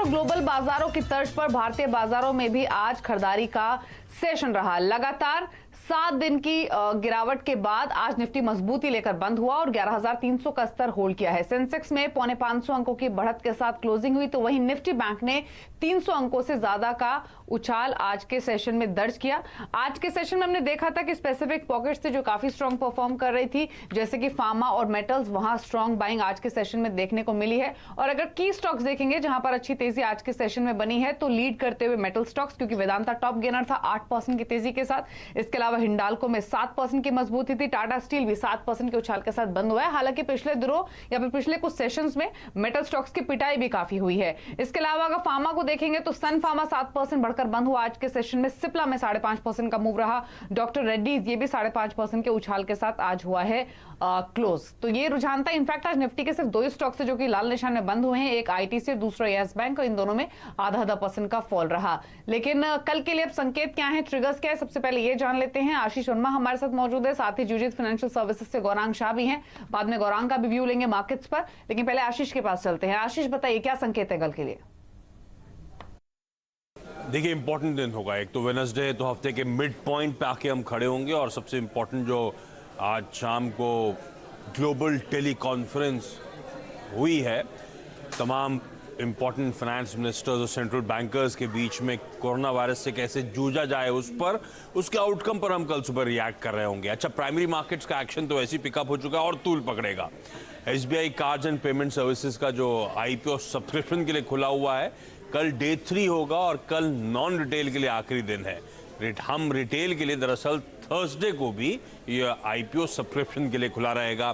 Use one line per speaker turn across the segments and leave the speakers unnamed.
और ग्लोबल बाजारों की तर्ज पर भारतीय बाजारों में भी आज खरीदारी का सेशन रहा। लगातार 7 दिन की गिरावट के बाद आज निफ्टी मजबूती लेकर बंद हुआ और 11,300 का स्तर होल्ड किया है। सेंसेक्स में 450 अंकों की बढ़त के साथ क्लोजिंग हुई, तो वहीं निफ्टी बैंक ने 300 अंकों से ज्यादा का उछाल आज के सेशन में दर्ज किया। आज के सेशन में हमने देखा था कि स्पेसिफिक पॉकेट्स थे जो काफी स्ट्रांग परफॉर्म कर रही थी, जैसे कि फार्मा और मेटल्स, वहां स्ट्रांग बाइंग आज के सेशन में देखने को मिली है। और अगर की स्टॉक्स देखेंगे जहां पर अच्छी तेजी आज के सेशन में बनी है, तो लीड करते हुए मेटल स्टॉक्स, क्योंकि वेदांता टॉप गेनर था 8% की तेजी के साथ। इसके अलावा हिंडाल्को में 7% की मजबूती थी। टाटा स्टील भी 7% के उछाल के साथ बंद हुआ है। हालांकि पिछले दिनों या फिर पिछले कुछ सेशंस में मेटल स्टॉक्स की पिटाई भी काफी हुई है। इसके अलावा अगर फार्मा को देखेंगे तो सन फार्मा 7% बढ़कर बंद हुआ आज के सेशन में। सिप्ला में 5.5% का मूव रहा। डॉक्टर रेड्डीज ये भी 5.5% के उछाल के साथ आज हुआ है क्लोज। तो ये रुझान था। इनफैक्ट आज निफ्टी के सिर्फ 2 स्टॉक्स है जो कि लाल निशान में बंद हुए हैं, एक आईटीसी और दूसरा यस बैंक, और इन दोनों में आधा % का फॉल रहा। लेकिन कल के लिए अब संकेत क्या है, ट्रिगर्स क्या है, सबसे पहले ये जान लेते हैं। आशीष वर्मा हमारे साथ मौजूद है, साथ ही जूजित फाइनेंशियल सर्विसेज से गौरांग शाह भी हैं। बाद में गौरांग का भी व्यू लेंगे मार्केट्स पर, लेकिन पहले आशीष के पास चलते हैं। आशीष बताइए क्या संकेत है कल के लिए?
देखिए, इंपॉर्टेंट दिन होगा। एक तो वेडनेसडे, तो हफ्ते के मिड पॉइंट पे आके हम खड़े होंगे, और सबसे इंपॉर्टेंट जो आज शाम को ग्लोबल टेली कॉन्फ्रेंस हुई है, तमाम इंपॉर्टेंट फाइनेंस मिनिस्टर्स और सेंट्रल बैंकर्स के बीच में कोरोना वायरस से कैसे जूझा जाए, उस पर, उसके आउटकम पर हम कल सुबह रिएक्ट कर रहे होंगे। अच्छा, प्राइमरी मार्केट्स का एक्शन तो ऐसे ही पिकअप हो चुका है और तूल पकड़ेगा। SBI cards and payment services का जो आईपीओ सब्सक्रिप्शन के लिए खुला हुआ है, कल डे 3 होगा और कल नॉन रिटेल के लिए आखिरी दिन है। हम रिटेल के लिए दरअसल थर्सडे को भी ये आईपीओ सब्सक्रिप्शन के लिए खुला रहेगा।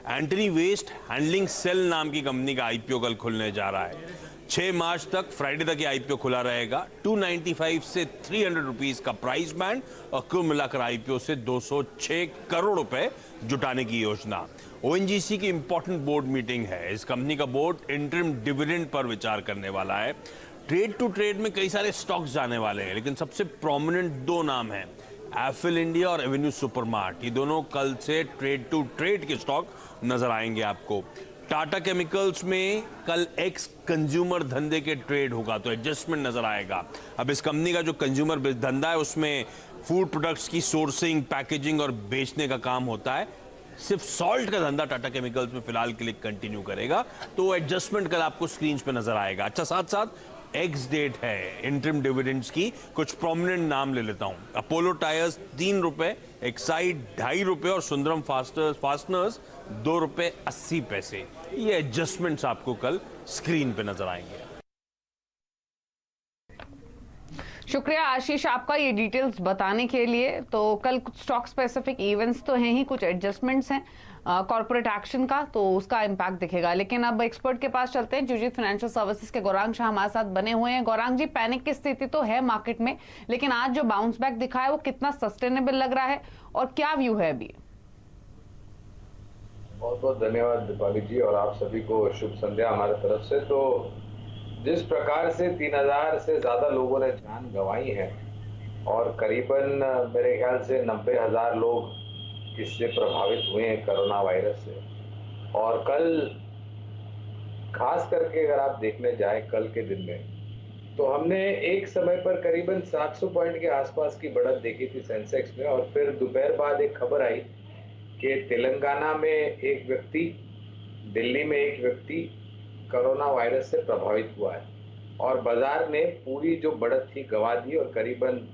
एंटनी वेस्ट हैंडलिंग सेल नाम की कंपनी का आईपीओ कल खुलने जा रहा है। 6 मार्च तक, फ्राइडे तक ये आईपीओ खुला रहेगा। 295 से 300 रुपीस का प्राइस बैंड, और कुल मिलाकर आईपीओ से 206 करोड़ रुपए जुटाने की योजना। ओएनजीसी की इंपॉर्टेंट बोर्ड मीटिंग है। इस कंपनी का बोर्ड इंटरिम डिविडेंड पर विचार करने वाला है। ट्रेड टू ट्रेड में कई सारे स्टॉक्स जाने वाले हैं, लेकिन सबसे प्रोमिनेंट 2 नाम हैं, एफिल इंडिया और एवेन्यू सुपरमार्ट। ये दोनों कल से ट्रेड टू ट्रेड के स्टॉक नजर आएंगे आपको। टाटा केमिकल्स में कल एक्स कंज्यूमर धंधे के ट्रेड होगा, तो एडजस्टमेंट नजर आएगा। अब इस कंपनी का जो कंज्यूमर धंधा है, उसमें फूड प्रोडक्ट्स की सोर्सिंग, पैकेजिंग और बेचने का काम होता है। सिर्फ सॉल्ट का धंधा टाटा केमिकल्स में फिलहाल के लिए कंटिन्यू करेगा, तो एडजस्टमेंट कल आपको स्क्रीन पे नजर आएगा। अच्छा, साथ साथ एक्स डेट है इंटरिम डिविडेंड्स की। कुछ प्रोमिनेंट नाम ले लेता हूं। अपोलो टायर्स 3 रुपए, एक्साइड 2.5 रुपए और सुंदरम फास्टनर्स 2 रुपए 80 पैसे। ये एडजस्टमेंट्स आपको कल स्क्रीन पे नजर आएंगे।
शुक्रिया आशीष आपका ये डिटेल्स बताने के लिए। तो कल कुछ स्टॉक स्पेसिफिक इवेंट्स तो हैं ही, कुछ एडजस्टमेंट्स हैं कॉर्पोरेट एक्शन का, तो उसका इंपैक्ट दिखेगा। लेकिन अब एक्सपर्ट के पास चलते हैं। जूजित फाइनेंशियल सर्विसेज के गौरांग शाह हमारे साथ बने हुए हैं। गौरांग जी, पैनिक की स्थिति तो है मार्केट में, लेकिन आज जो बाउंस बैक दिखा है वो कितना सस्टेनेबल लग रहा है और क्या व्यू है अभी?
बहुत बहुत धन्यवाद दीपाली जी, और आप सभी को शुभ संध्या हमारे तरफ से। तो जिस प्रकार से 3000 से ज्यादा लोगों ने जान गंवाई है और करीबन मेरे ख्याल से 90,000 लोग इससे प्रभावित हुए हैं कोरोना वायरस से, और कल खास करके अगर आप देखने जाए कल के दिन में, तो हमने एक समय पर करीबन 700 पॉइंट के आसपास की बढ़त देखी थी सेंसेक्स में, और फिर दोपहर बाद एक खबर आई कि तेलंगाना में एक व्यक्ति, दिल्ली में एक व्यक्ति कोरोना वायरस से प्रभावित हुआ है, और बाजार ने पूरी जो बढ़त थी गंवा दी, और करीबन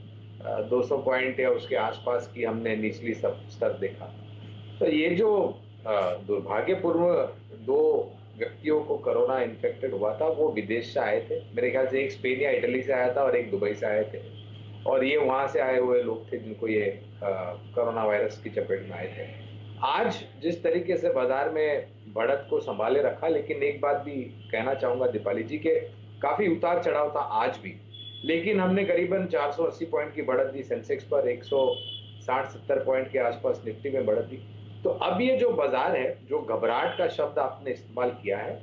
200 पॉइंट या उसके आसपास की हमने निचली स्तर देखा। तो ये जो दुर्भाग्यपूर्ण 2 व्यक्तियों को कोरोना इन्फेक्टेड हुआ था, वो विदेश से आए थे। मेरे ख्याल से एक स्पेन या इटली से आया था और एक दुबई से आए थे, और ये वहां से आए हुए लोग थे जिनको ये कोरोना वायरस की चपेट में आए थे। आज जिस तरीके से बाजार में बढ़त को संभाले रखा, लेकिन एक बात भी कहना चाहूंगा दीपाली जी के काफी उतार चढ़ाव था आज भी, लेकिन हमने करीबन 480 पॉइंट की बढ़त दी सेंसेक्स पर, 160-70 पॉइंट के आसपास निफ्टी में बढ़त दी। तो अब ये जो बाजार है, जो घबराहट का शब्द आपने इस्तेमाल किया है,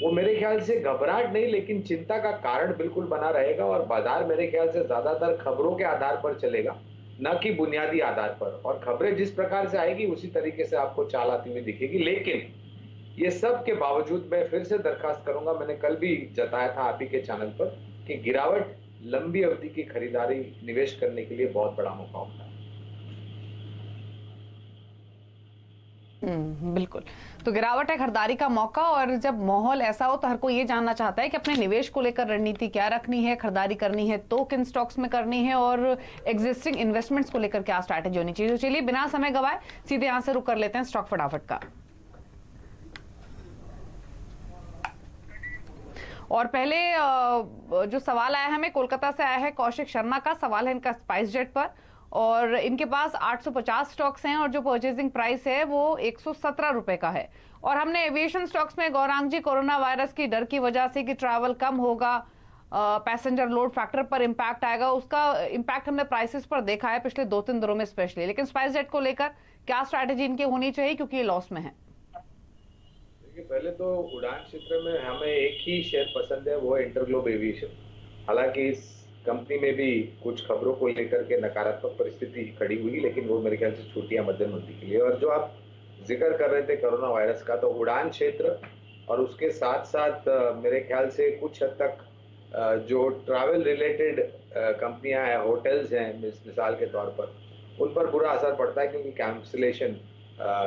वो मेरे ख्याल से घबराहट नहीं लेकिन चिंता का कारण बिल्कुल बना रहेगा, और बाजार मेरे ख्याल से ज्यादातर खबरों के आधार पर चलेगा, न कि बुनियादी आधार पर। और खबरें जिस प्रकार से आएगी उसी तरीके से आपको चाल आती हुई दिखेगी। लेकिन ये सब के बावजूद मैं फिर से दरखास्त करूंगा, मैंने कल भी जताया था आप ही के चैनल पर कि गिरावट लंबी अवधि की खरीदारी निवेश करने के लिए बहुत बड़ा मौका होता है।
बिल्कुल। तो गिरावट है खरीदारी का मौका, और जब माहौल ऐसा हो तो हर कोई ये जानना चाहता है कि अपने निवेश को लेकर रणनीति क्या रखनी है, खरीदारी करनी है तो किन स्टॉक्स में करनी है, और एग्जिस्टिंग इन्वेस्टमेंट्स को लेकर क्या स्ट्रैटेजी होनी चाहिए। तो चलिए बिना समय गवाए सीधे यहां से रुक कर लेते हैं स्टॉक फटाफट का। और पहले जो सवाल आया है हमें कोलकाता से आया है, कौशिक शर्मा का सवाल है इनका स्पाइस जेट पर, और इनके पास 850 स्टॉक्स हैं और जो परचेजिंग प्राइस है वो 117 रुपए का है। और हमने एविएशन स्टॉक्स में गौरांग जी कोरोना वायरस की डर की वजह से कि ट्रैवल कम होगा, पैसेंजर लोड फैक्टर पर इंपैक्ट आएगा, उसका इंपैक्ट हमने प्राइसेस पर देखा है पिछले 2-3 दिनों में स्पेशली। लेकिन स्पाइस जेट को लेकर क्या स्ट्रैटेजी इनकी होनी चाहिए क्योंकि ये लॉस में है?
देखिए, पहले तो उड़ान क्षेत्र में हमें एक ही शेयर पसंद है, वो है इंटरग्लोब एविएशन। हालांकि इस कंपनी में भी कुछ खबरों को लेकर के नकारात्मक परिस्थिति खड़ी हुई, लेकिन वो मेरे ख्याल से छुट्टियां मध्यम अवधि के लिए। और जो आप जिक्र कर रहे थे कोरोना वायरस का, तो उड़ान क्षेत्र और उसके साथ साथ मेरे ख्याल से कुछ हद तक जो ट्रैवल रिलेटेड कंपनियां हैं, होटल्स हैं मिसाल के तौर पर, उन पर बुरा असर पड़ता है क्योंकि कैंसिलेशन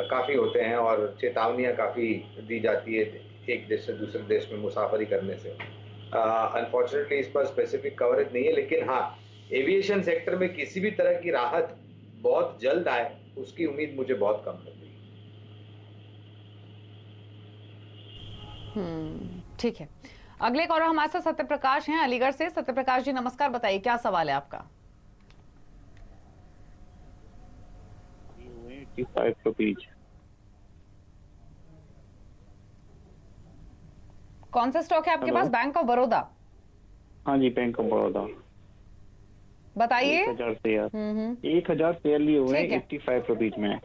काफ़ी होते हैं और चेतावनियां काफ़ी दी जाती है एक देश से दूसरे देश में मुसाफरी करने से। अनफॉर्चुनेटली इस पर स्पेसिफिक कवरेज नहीं है, लेकिन हाँ, एविएशन सेक्टर में किसी भी तरह की राहत बहुत जल्द आए उसकी उम्मीद मुझे बहुत कम लग रही
है। ठीक है, अगले कॉलर हमारे साथ सत्यप्रकाश हैं अलीगढ़ से। सत्यप्रकाश जी नमस्कार, बताइए क्या सवाल है आपका?
85 रुपीज।
कौन सा स्टॉक है आपके पास? Bank of Baroda?
हाँ जी, बैंक ऑफ बड़ौदा।
बताइए।
1000 शेयर 1000 शेयर लिए हुए 85 रुपीज में।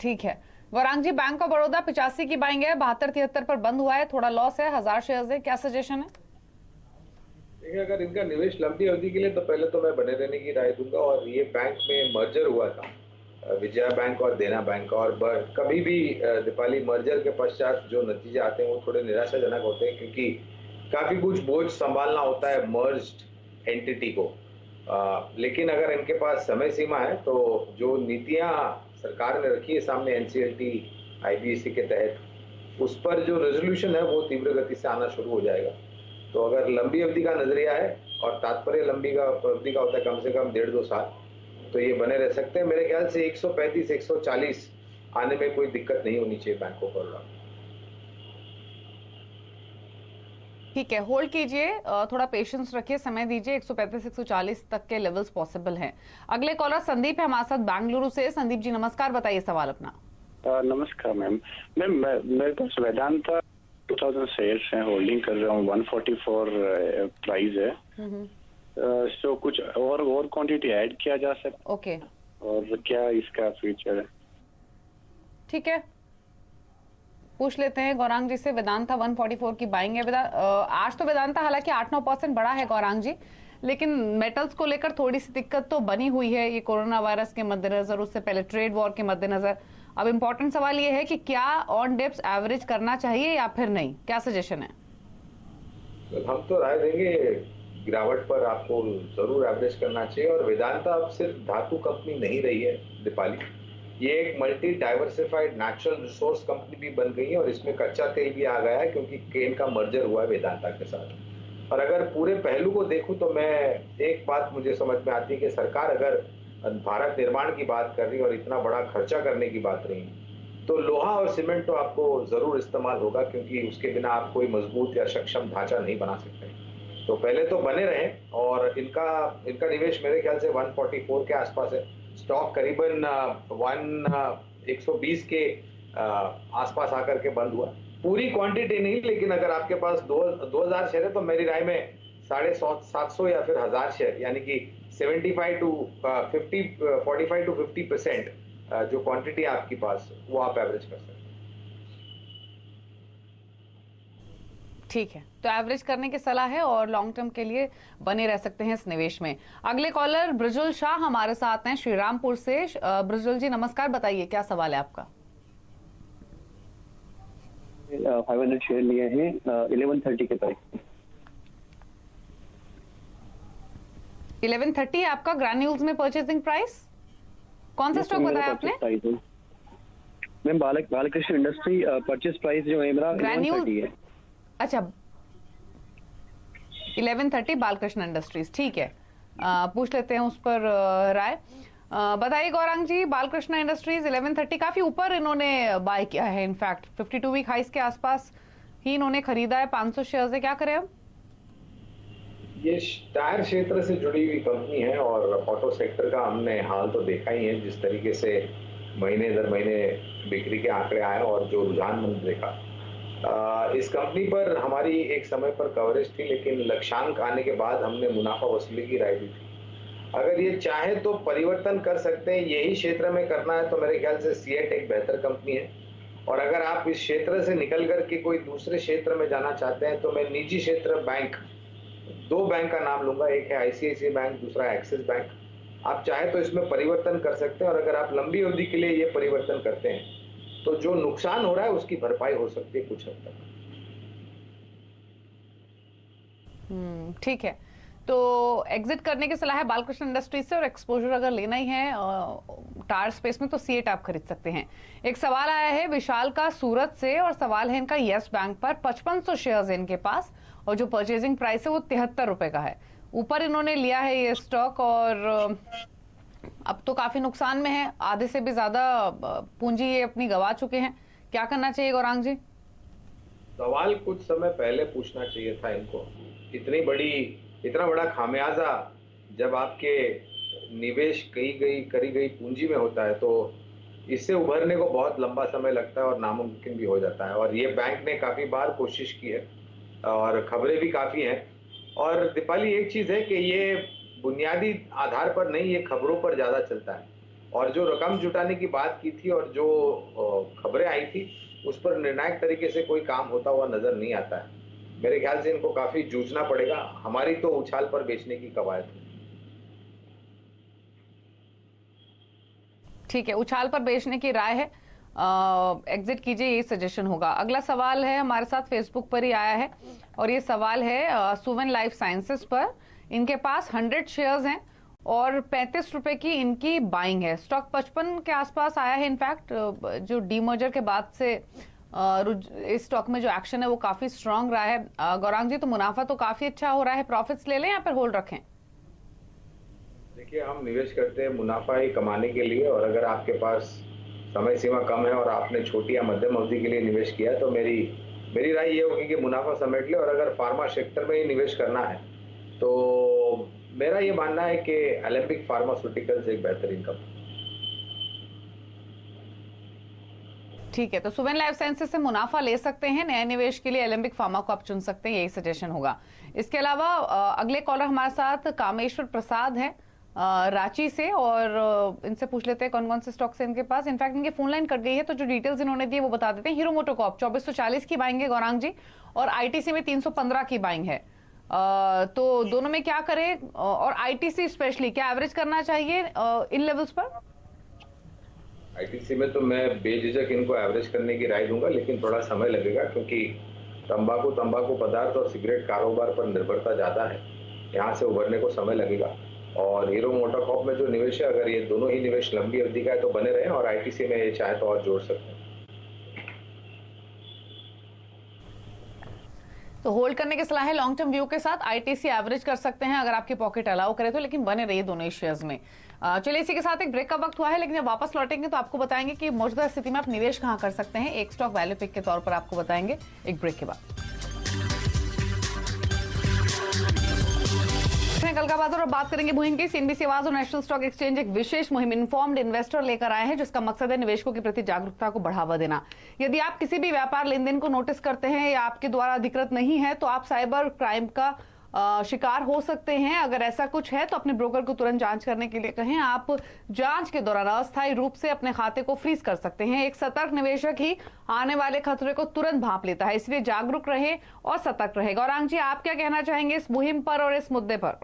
ठीक है गौरांग जी, बैंक ऑफ बड़ौदा 85 की बाइंग है, 72-73 पर बंद हुआ है, थोड़ा लॉस है, 1000 शेयर है, क्या सजेशन है?
देखिए, अगर इनका निवेश लंबी अवधि के लिए तो पहले तो मैं बने रहने की राय दूंगा। और ये बैंक में मर्जर हुआ था, विजया बैंक और देना बैंक, और कभी भी दीपाली मर्जर के पश्चात जो नतीजे आते हैं वो थोड़े निराशाजनक होते हैं क्योंकि काफी कुछ बोझ संभालना होता है मर्ज्ड एंटिटी को। लेकिन अगर इनके पास समय सीमा है तो जो नीतियां सरकार ने रखी है सामने एनसीएलटी आईबीएससी के तहत, उस पर जो रेजोल्यूशन है वो तीव्र गति से आना शुरू हो जाएगा। तो अगर लंबी अवधि का नजरिया है और तात्पर्य लंबी का अवधि का होता है कम से कम 1.5-2 साल, तो ये बने रह सकते हैं। मेरे ख्याल से 135-140 आने में कोई दिक्कत नहीं होनी चाहिए बैंक ऑफ बड़ौदा।
ठीक है, होल्ड कीजिए, थोड़ा पेशेंस रखिए, समय दीजिए, 135-140 तक के लेवल्स पॉसिबल हैं। अगले कॉलर संदीप है हमारे साथ बेंगलुरु से। संदीप जी नमस्कार, बताइए सवाल अपना।
नमस्कार मैम। मेरे पास वेदांता 2000 शेयर्स हैं, होल्डिंग कर रहा हूँ, 144 प्राइस है। सो कुछ और क्वांटिटी ऐड किया जा सकता?
ओके,
और क्या इसका फ्यूचर है?
ठीक है, पूछ लेते हैं गौरांग जी से। वेदांता 144 की बाइंग है। आज तो वेदांता हालांकि 8-9% बढ़ा है गौरांग जी, लेकिन मेटल्स को लेकर थोड़ी सी दिक्कत तो बनी हुई है, ये कोरोना वायरस के मद्देनजर, उससे पहले ट्रेड वॉर के मद्देनजर। अब इम्पोर्टेंट सवाल ये है कि क्या ऑन डिप्स एवरेज करना चाहिए या फिर नहीं, क्या सजेशन है?
हम तो राय देंगे गिरावट पर आपको जरूर एवरेज करना चाहिए। और वेदांता अब सिर्फ धातु कंपनी नहीं रही है दीपाली, ये एक multi diversified natural resource company भी बन गई है और इसमें कच्चा तेल भी आ गया है क्योंकि केन का मर्जर हुआ है वेदांता के साथ। और अगर पूरे पहलू को देखूं तो मैं एक बात मुझे समझ में आती है कि सरकार अगर भारत निर्माण की बात कर रही है और इतना बड़ा खर्चा करने की बात रही है, तो लोहा और सीमेंट तो आपको जरूर इस्तेमाल होगा क्योंकि उसके बिना आप कोई मजबूत या सक्षम ढांचा नहीं बना सकते। तो पहले तो बने रहें। और इनका निवेश मेरे ख्याल से 144 के आसपास है। स्टॉक करीबन 120 के आसपास आकर के बंद हुआ। पूरी क्वांटिटी नहीं, लेकिन अगर आपके पास 2000 शेयर है तो मेरी राय में 750 या फिर 1000 शेयर, यानी कि 45 to 50% जो क्वांटिटी है आपके पास, वो आप एवरेज कर सकते हैं।
ठीक है, तो एवरेज करने की सलाह है और लॉन्ग टर्म के लिए बने रह सकते हैं इस निवेश में। अगले कॉलर ब्रजुल शाह हमारे साथ हैं श्रीरामपुर से। ब्रजुल जी नमस्कार, बताइए क्या सवाल है आपका?
500 शेयर लिए हैं 1130 के प्राइस।
1130 है आपका ग्रैन्यूल्स में परचेजिंग प्राइस। कौन सा स्टॉक बताया आपने?
Ma'am Balkrishna industry purchase price जो है मेरा 1130 है।
अच्छा 1130 बालकृष्ण इंडस्ट्रीज, ठीक है। पूछ लेते हैं उस पर राय। बताइए गौरांग जी, बालकृष्ण इंडस्ट्रीज 1130 काफी ऊपर इन्होंने बाय किया है, इनफैक्ट 52 वीक हाइस के आसपास ही इन्होंने खरीदा है। 500 शेयर है, क्या करें अब?
ये टायर क्षेत्र से जुड़ी हुई कंपनी है और ऑटो सेक्टर का हमने हाल तो देखा ही है, जिस तरीके से महीने दर महीने बिक्री के आंकड़े आए और जो रुझान मैंने देखा। इस कंपनी पर हमारी एक समय पर कवरेज थी, लेकिन लक्ष्यांक आने के बाद हमने मुनाफा वसूली की राय दी थी। अगर ये चाहे तो परिवर्तन कर सकते हैं, यही क्षेत्र में करना है तो मेरे ख्याल से सीएट एक बेहतर कंपनी है। और अगर आप इस क्षेत्र से निकल करके कोई दूसरे क्षेत्र में जाना चाहते हैं तो मैं निजी क्षेत्र बैंक, 2 बैंक का नाम लूंगा, एक है आईसीआईसीआई बैंक, दूसरा एक्सिस बैंक। आप चाहे तो इसमें परिवर्तन कर सकते हैं और अगर आप लंबी अवधि के लिए ये परिवर्तन करते हैं तो जो नुकसान हो रहा है उसकी भरपाई हो सकती है कुछ हद तक।
ठीक है, तो एग्जिट करने की सलाह है बालकृष्ण इंडस्ट्रीज से, और एक्सपोजर अगर लेना ही है टायर स्पेस में तो सीएट आप खरीद सकते हैं। एक सवाल आया है विशाल का सूरत से, और सवाल है इनका यस बैंक पर। 5500 शेयर्स है इनके पास और जो परचेजिंग प्राइस है वो 73 रुपए का है। ऊपर इन्होंने लिया है ये स्टॉक और अब तो काफी नुकसान में है, आधे से भी ज्यादा पूंजी ये अपनी गवा चुके हैं। क्या करना चाहिए गौरांग जी?
सवाल कुछ समय पहले पूछना चाहिए था इनको। इतना बड़ा खामियाजा जब आपके निवेश करी गई पूंजी में होता है तो इससे उभरने को बहुत लंबा समय लगता है और नामुमकिन भी हो जाता है। और ये बैंक ने काफी बार कोशिश की है और खबरें भी काफी हैं। और दीपाली, एक चीज है कि ये बुनियादी आधार पर नहीं, ये खबरों पर ज्यादा चलता है। और जो रकम जुटाने की बात की थी और जो खबरें आई थी उस पर निर्णायक तरीके से कोई काम होता हुआ नजर नहीं आता है। मेरे ख्याल से इनको काफी जूझना पड़ेगा। हमारी तो उछाल पर बेचने की कवायद है।
ठीक है, उछाल पर बेचने की राय है, एग्जिट कीजिए, यही सजेशन होगा। अगला सवाल है हमारे साथ फेसबुक पर ही आया है और ये सवाल है सुवेन लाइफ साइंसेस पर। इनके पास 100 शेयर्स हैं और 35 रुपए की इनकी बाइंग है। स्टॉक 55 के आसपास आया है। इनफैक्ट जो डीमर्जर के बाद से इस स्टॉक में जो एक्शन है वो काफी स्ट्रांग रहा है। गौरांग जी, तो मुनाफा तो काफी अच्छा हो रहा है, प्रॉफिट्स ले लें या फिर होल्ड रखें?
देखिए, हम निवेश करते हैं मुनाफा ही कमाने के लिए, और अगर आपके पास समय सीमा कम है और आपने छोटी या मध्यम अवधि के लिए निवेश किया है तो मेरी राय ये होगी कि मुनाफा समेट ले। और अगर फार्मा सेक्टर में ही निवेश करना है तो मेरा ये मानना है कि एलेम्बिक फार्मास्यूटिकल्स एक बेहतरीन कंपनी।
ठीक है, तो सुवेन लाइफ साइंसेस से मुनाफा ले सकते हैं। नए निवेश के लिए एलेम्बिक फार्मा को आप चुन सकते हैं, यही सजेशन होगा। इसके अलावा अगले कॉलर हमारे साथ कामेश्वर प्रसाद है रांची से, और इनसे पूछ लेते हैं कौन कौन से स्टॉक्स हैं इनके पास। इनफैक्ट इनकी फोन लाइन कट गई है तो जो डिटेल्स इन्होंने दी वो बता देते हैं। हीरो मोटोकॉर्प 2440 की बाइंग है गौरांग जी, और आईटीसी में 315 की बाइंग है। तो दोनों में क्या करें, और आईटीसी स्पेशली क्या एवरेज करना चाहिए इन लेवल्स पर?
आईटीसी में तो मैं बेझिझक इनको एवरेज करने की राय दूंगा, लेकिन थोड़ा समय लगेगा क्योंकि तंबाकू पदार्थ और सिगरेट कारोबार पर निर्भरता ज़्यादा है। यहाँ से उभरने को समय लगेगा। और हीरो मोटोकॉर्प में जो निवेश है, अगर ये दोनों ही निवेश लंबी अवधि का है तो बने रहें, और आईटीसी में ये चाहे तो और जोड़ सकते हैं।
तो होल्ड करने की सलाह है लॉन्ग टर्म व्यू के साथ। आईटीसी एवरेज कर सकते हैं अगर आपकी पॉकेट अलाउ करे तो, लेकिन बने रहिए दोनों ही शेयर्स में। चलिए, इसी के साथ एक ब्रेक का वक्त हुआ है, लेकिन जब वापस लौटेंगे तो आपको बताएंगे कि मौजूदा स्थिति में आप निवेश कहां कर सकते हैं। एक स्टॉक वैल्यू पिक के तौर पर आपको बताएंगे एक ब्रेक के बाद। कल का बाजार और बात करेंगे मुहिम की। सीएनबीसी आवाज और नेशनल स्टॉक एक्सचेंज एक विशेष मुहिम इन्फॉर्म्ड इन्वेस्टर लेकर आए हैं, जिसका मकसद है निवेशकों के प्रति जागरूकता को बढ़ावा देना। यदि आप किसी भी व्यापार लेन देन को नोटिस करते हैं या आपके द्वारा अधिकृत नहीं है तो आप साइबर क्राइम का शिकार हो सकते हैं। अगर ऐसा कुछ है तो अपने ब्रोकर को तुरंत जांच करने के लिए कहें। आप जांच के दौरान अस्थायी रूप से अपने खाते को फ्रीज कर सकते हैं। एक सतर्क निवेशक ही आने वाले खतरे को तुरंत भांप लेता है, इसलिए जागरूक रहे और सतर्क रहे। गौरांग जी, आप क्या कहना चाहेंगे इस मुहिम पर और इस मुद्दे पर?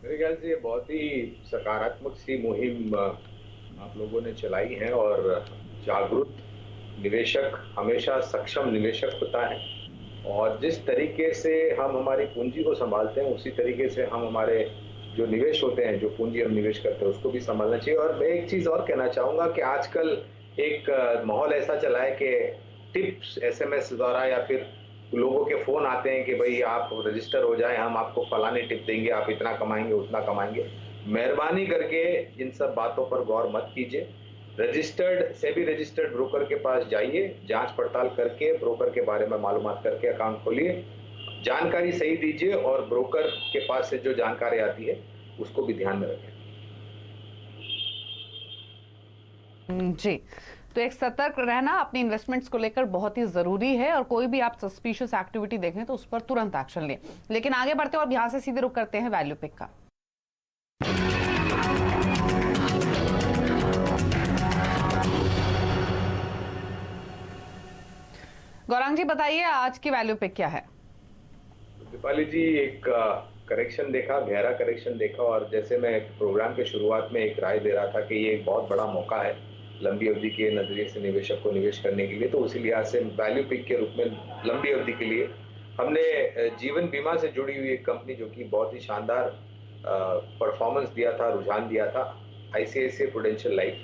मेरे ख्याल से ये बहुत ही सकारात्मक सी मुहिम आप लोगों ने चलाई है और जागरूक निवेशक हमेशा सक्षम निवेशक होता है और जिस तरीके से हम हमारी पूंजी को संभालते हैं उसी तरीके से हम हमारे जो निवेश होते हैं, जो पूंजी हम निवेश करते हैं, उसको भी संभालना चाहिए। और मैं एक चीज और कहना चाहूंगा कि आजकल एक माहौल ऐसा चला है कि टिप्स SMS द्वारा या फिर लोगों के फोन आते हैं कि भाई आप रजिस्टर हो जाएं, हम आपको फलानी टिप देंगे, आप इतना कमाएंगे, उतना कमाएंगे। मेहरबानी करके इन सब बातों पर गौर मत कीजिए। सेबी रजिस्टर्ड ब्रोकर के पास जाइए, जांच पड़ताल करके ब्रोकर के बारे में मालूमात करके अकाउंट खोलिए, जानकारी सही दीजिए और ब्रोकर के पास से जो जानकारी आती है उसको भी ध्यान में रखें।
जी, तो एक सतर्क रहना अपनी इन्वेस्टमेंट्स को लेकर बहुत ही जरूरी है और कोई भी आप सस्पिशियस एक्टिविटी देखें तो उस पर तुरंत एक्शन लें। लेकिन आगे बढ़ते हैं और यहां से सीधे रुक करते हैं वैल्यू पिक का। गौरांग जी बताइए आज की वैल्यू पिक क्या है?
दीपाली जी, एक करेक्शन देखा, गहरा करेक्शन देखा और जैसे मैं प्रोग्राम के शुरुआत में एक राय दे रहा था कि ये एक बहुत बड़ा मौका है लंबी अवधि के नजरिए से निवेशक को निवेश करने के लिए, तो उसी लिहाज से वैल्यू पिक के रूप में लंबी अवधि के लिए हमने जीवन बीमा से जुड़ी हुई एक कंपनी जो कि बहुत ही शानदार परफॉर्मेंस दिया था, रुझान दिया था, ICICI प्रूडेंशियल लाइफ।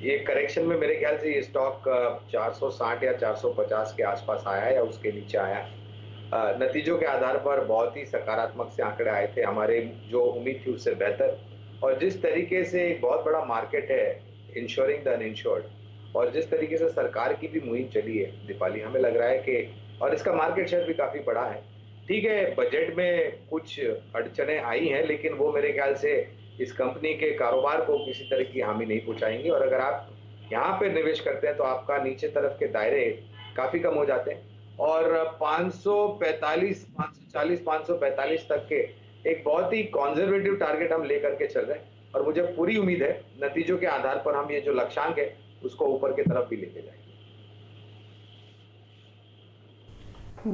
ये करेक्शन में मेरे ख्याल से ये स्टॉक 460 या 450 के आसपास आया या उसके नीचे आया। नतीजों के आधार पर बहुत ही सकारात्मक से आंकड़े आए थे, हमारे जो उम्मीद थी उससे बेहतर। और जिस तरीके से एक बहुत बड़ा मार्केट है इंश्योरिंग द अनइंश्योर्ड और जिस तरीके से सरकार की भी मुहिम चली है दीपाली, हमें लग रहा है कि और इसका मार्केट शेयर भी काफी बड़ा है। ठीक है, बजट में कुछ अड़चने आई हैं लेकिन वो मेरे ख्याल से इस कंपनी के कारोबार को किसी तरह की हानि नहीं पहुंचाएंगी और अगर आप यहाँ पे निवेश करते हैं तो आपका नीचे तरफ के दायरे काफी कम हो जाते हैं और 545 तक के एक बहुत ही कंजर्वेटिव टारगेट हम लेकर के चल रहे हैं और मुझे पूरी उम्मीद है नतीजों के आधार पर हम ये जो लक्ष्यांक है उसको ऊपर की तरफ भी लेके जाएंगे।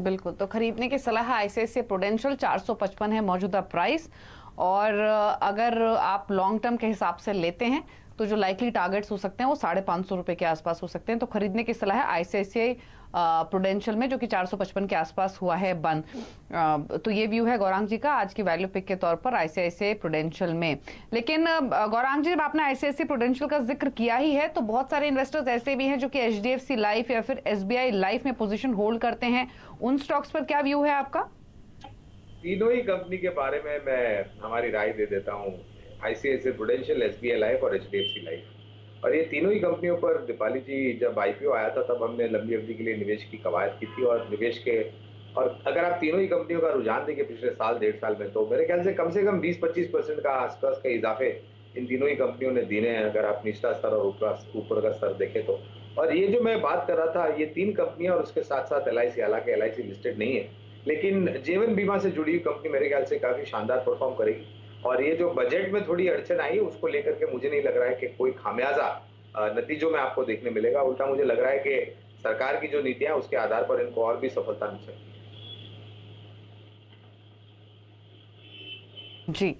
बिल्कुल, तो खरीदने की सलाह ICICI प्रूडेंशियल 455 है मौजूदा प्राइस और अगर आप लॉन्ग टर्म के हिसाब से लेते हैं तो जो लाइकली टारगेट्स हो सकते हैं वो 550 रुपए के आसपास हो सकते हैं। तो खरीदने की सलाह है ICICI प्रूडेंशियल में जो कि 455 के आसपास हुआ है बंद। तो ये व्यू है गौरांग जी का आज की वैल्यू पिक के तौर पर ICICI प्रूडेंशियल में। लेकिन गौरांग जी, जब आपने ICICI प्रूडेंशियल का जिक्र किया ही है तो बहुत सारे इन्वेस्टर्स ऐसे भी हैं जो कि HDFC लाइफ या फिर SBI लाइफ में पोजीशन होल्ड करते हैं, उन स्टॉक्स पर क्या व्यू है आपका?
तीनों ही कंपनी के बारे में मैं हमारी राय दे देता हूँ, ICICI प्रूडेंशियल, SBI लाइफ और HDFC लाइफ। और ये तीनों ही कंपनियों पर दीपाली जी जब IPO आया था तब हमने लंबी अवधि के लिए निवेश की कवायद की थी और निवेश के और अगर आप तीनों ही कंपनियों का रुझान देंगे पिछले साल 1.5 साल में तो मेरे ख्याल से कम 20-25% का आसपास के इजाफे इन तीनों ही कंपनियों ने दिए हैं अगर आप निचला स्तर और ऊपर का स्तर देखें तो। और ये जो मैं बात कर रहा था ये 3 कंपनियां और उसके साथ साथ LIC, हालांकि LIC लिस्टेड नहीं है लेकिन जीवन बीमा से जुड़ी हुई कंपनी मेरे ख्याल से काफी शानदार परफॉर्म करेगी। और ये जो बजट में थोड़ी अड़चन आई उसको लेकर के मुझे नहीं लग रहा है कि कोई खामियाजा नतीजों में आपको देखने मिलेगा, उल्टा मुझे लग रहा है कि सरकार की जो नीतियां उसके आधार पर इनको और भी सफलता मिल सकती है।
जी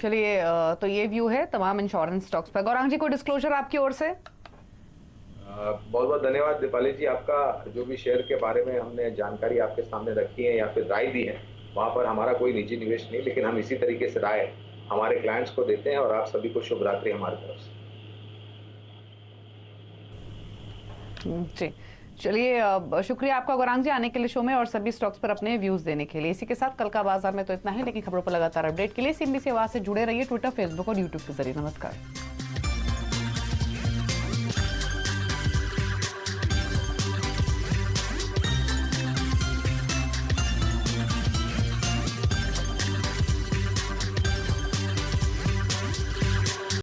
चलिए, तो ये व्यू है तमाम इंश्योरेंस स्टॉक्स पर। गौरांग जी, कोई डिस्क्लोजर आपकी ओर से?
बहुत बहुत धन्यवाद दीपाली जी, आपका जो भी शेयर के बारे में हमने जानकारी आपके सामने रखी है या फिर राय दी है वहां पर हमारा कोई निजी निवेश नहीं, लेकिन हम इसी तरीके से राय हमारे क्लाइंट्स को देते हैं और आप सभी को शुभ रात्रि हमारी तरफ से।
जी चलिए, शुक्रिया आपका गौरांग जी आने के लिए शो में और सभी स्टॉक्स पर अपने व्यूज देने के लिए। इसी के साथ कल का बाजार में तो इतना ही, लेकिन खबरों पर लगातार अपडेट के लिए CNBC आवाज से जुड़े रहिए ट्विटर, फेसबुक और यूट्यूब के जरिए। नमस्कार।